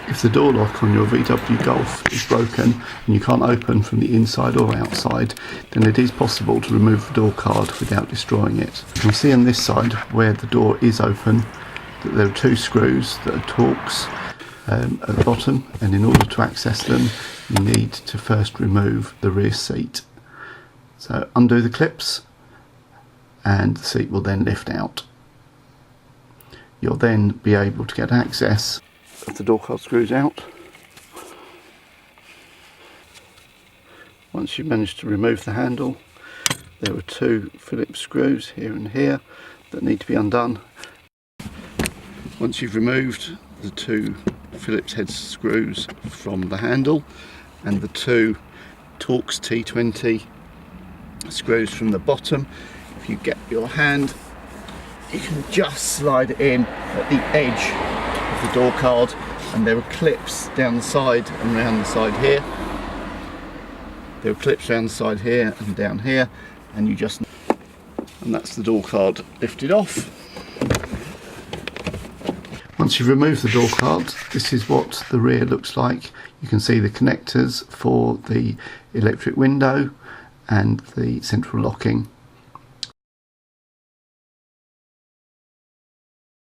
If the door lock on your VW Golf is broken and you can't open from the inside or outside, then it is possible to remove the door card without destroying it. You can see on this side where the door is open that there are two screws that are Torx at the bottom, and in order to access them you need to first remove the rear seat. So undo the clips and the seat will then lift out. You'll then be able to get access of the door card screws out. Once you've managed to remove the handle, there are two Phillips screws here and here that need to be undone. Once you've removed the two Phillips head screws from the handle and the two Torx T20 screws from the bottom, if you get your hand, you can just slide it in at the edge of the door card, and there are clips down the side and round the side here. There are clips down the side here and down here, and you just, and that's the door card lifted off. Once you've removed the door card, this is what the rear looks like. You can see the connectors for the electric window and the central locking.